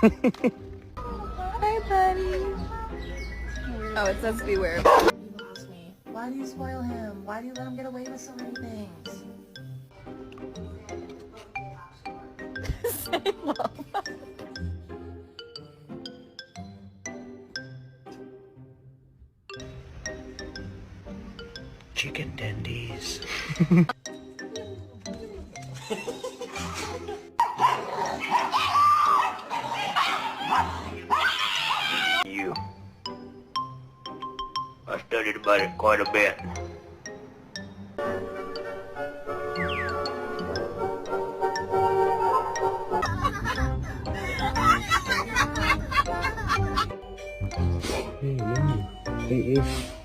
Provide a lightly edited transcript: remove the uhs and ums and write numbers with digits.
Hi, buddy. Oh, it says beware. People ask me, why do you spoil him? Why do you let him get away with so many things? Say mom. Chicken tendies. You. I studied about it quite a bit. Hey, hey.